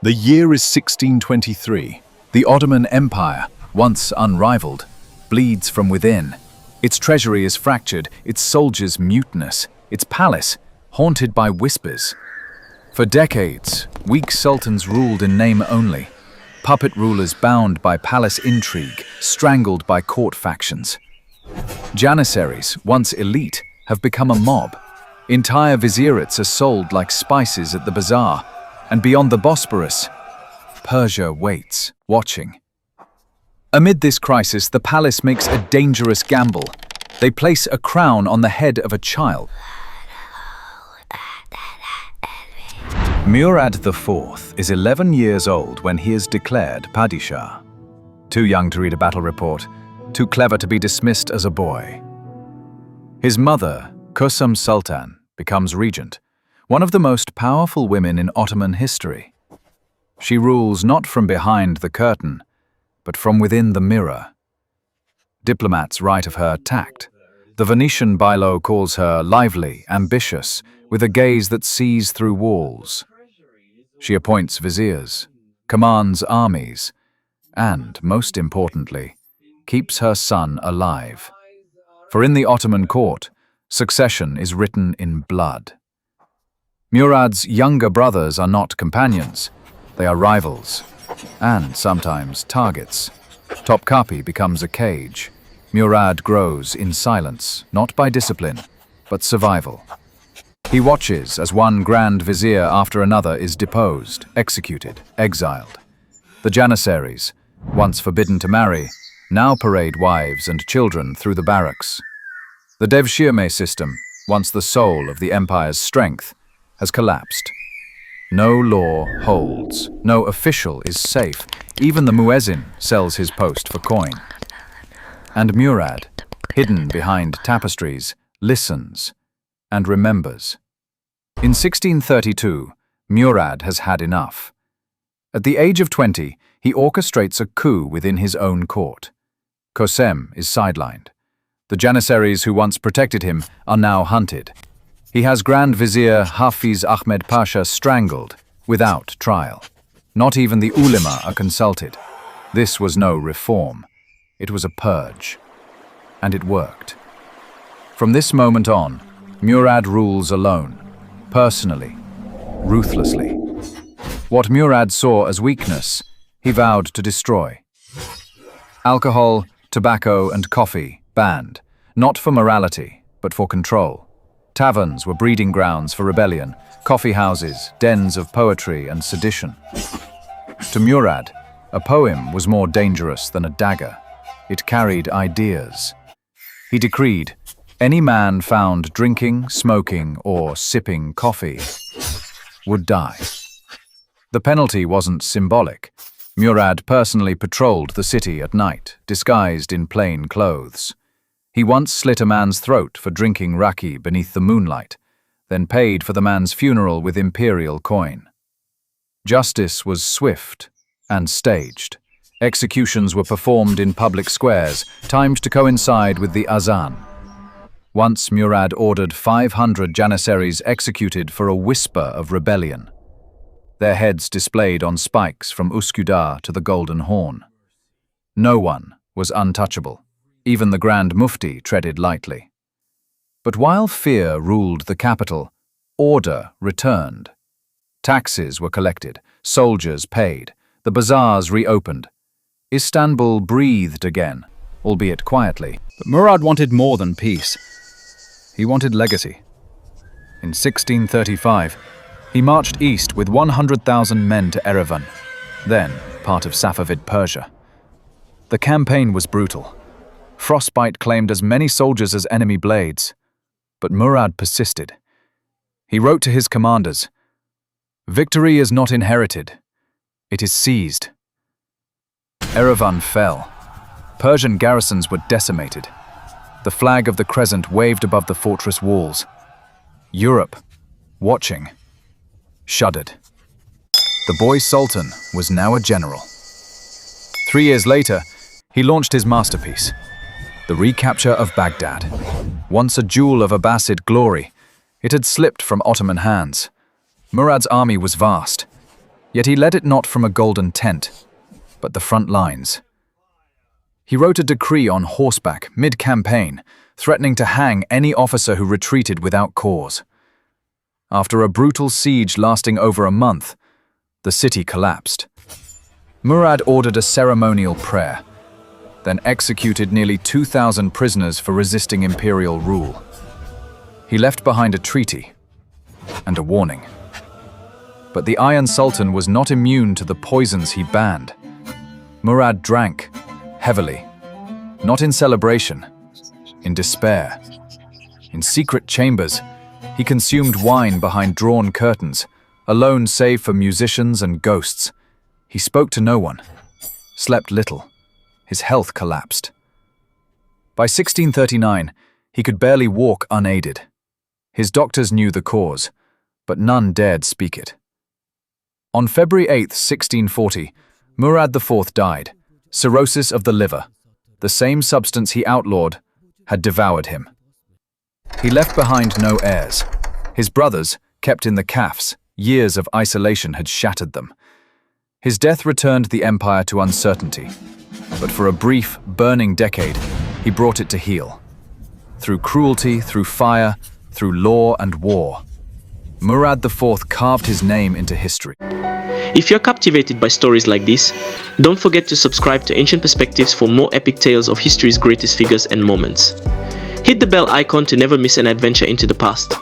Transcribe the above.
The year is 1623. The Ottoman Empire, once unrivaled, bleeds from within. Its treasury is fractured, its soldiers mutinous, its palace haunted by whispers. For decades, weak sultans ruled in name only, puppet rulers bound by palace intrigue, strangled by court factions. Janissaries, once elite, have become a mob. Entire vizirates are sold like spices at the bazaar, and beyond the Bosporus, Persia waits, watching. Amid this crisis, the palace makes a dangerous gamble. They place a crown on the head of a child. Murad IV is 11 years old when he is declared Padishah. Too young to read a battle report, too clever to be dismissed as a boy. His mother, Sultan Sultan, becomes regent, one of the most powerful women in Ottoman history. She rules not from behind the curtain, but from within the mirror. Diplomats write of her tact. The Venetian Bilo calls her lively, ambitious, with a gaze that sees through walls. She appoints viziers, commands armies, and, most importantly, keeps her son alive. For in the Ottoman court, succession is written in blood. Murad's younger brothers are not companions, they are rivals, and sometimes targets. Topkapi becomes a cage. Murad grows in silence, not by discipline, but survival. He watches as one grand vizier after another is deposed, executed, exiled. The Janissaries, once forbidden to marry, now parade wives and children through the barracks. The Devshirme system, once the soul of the empire's strength, has collapsed. No law holds, no official is safe. Even the muezzin sells his post for coin. And Murad, hidden behind tapestries, listens and remembers. In 1632, Murad has had enough. At the age of 20, he orchestrates a coup within his own court. Kosem is sidelined. The Janissaries who once protected him are now hunted. He has Grand Vizier Hafiz Ahmed Pasha strangled without trial. Not even the ulema are consulted. This was no reform. It was a purge. And it worked. From this moment on, Murad rules alone, personally, ruthlessly. What Murad saw as weakness, he vowed to destroy. Alcohol, tobacco, and coffee banned, not for morality, but for control. Taverns were breeding grounds for rebellion, coffee houses, dens of poetry and sedition. To Murad, a poem was more dangerous than a dagger. It carried ideas. He decreed, any man found drinking, smoking, or sipping coffee would die. The penalty wasn't symbolic. Murad personally patrolled the city at night, disguised in plain clothes. He once slit a man's throat for drinking raki beneath the moonlight, then paid for the man's funeral with imperial coin. Justice was swift and staged. Executions were performed in public squares, timed to coincide with the azan. Once Murad ordered 500 Janissaries executed for a whisper of rebellion. Their heads displayed on spikes from Üsküdar to the Golden Horn. No one was untouchable. Even the Grand Mufti treaded lightly. But while fear ruled the capital, order returned. Taxes were collected, soldiers paid, the bazaars reopened. Istanbul breathed again, albeit quietly. But Murad wanted more than peace. He wanted legacy. In 1635, he marched east with 100,000 men to Erivan, then part of Safavid Persia. The campaign was brutal. Frostbite claimed as many soldiers as enemy blades, but Murad persisted. He wrote to his commanders, "Victory is not inherited, it is seized." Erivan fell. Persian garrisons were decimated. The flag of the crescent waved above the fortress walls. Europe, watching, shuddered. The boy Sultan was now a general. 3 years later, he launched his masterpiece, the recapture of Baghdad. Once a jewel of Abbasid glory, it had slipped from Ottoman hands. Murad's army was vast. Yet he led it not from a golden tent, but the front lines. He wrote a decree on horseback, mid-campaign, threatening to hang any officer who retreated without cause. After a brutal siege lasting over a month, the city collapsed. Murad ordered a ceremonial prayer, then executed nearly 2,000 prisoners for resisting imperial rule. He left behind a treaty and a warning. But the Iron Sultan was not immune to the poisons he banned. Murad drank heavily, not in celebration, in despair. In secret chambers, he consumed wine behind drawn curtains, alone save for musicians and ghosts. He spoke to no one, slept little. His health collapsed. By 1639, he could barely walk unaided. His doctors knew the cause, but none dared speak it. On February 8, 1640, Murad IV died. Cirrhosis of the liver, the same substance he outlawed, had devoured him. He left behind no heirs. His brothers, kept in the cafes, years of isolation had shattered them. His death returned the empire to uncertainty, but for a brief, burning decade, he brought it to heel. Through cruelty, through fire, through law and war, Murad IV carved his name into history. If you're captivated by stories like this, don't forget to subscribe to Ancient Perspectives for more epic tales of history's greatest figures and moments. Hit the bell icon to never miss an adventure into the past.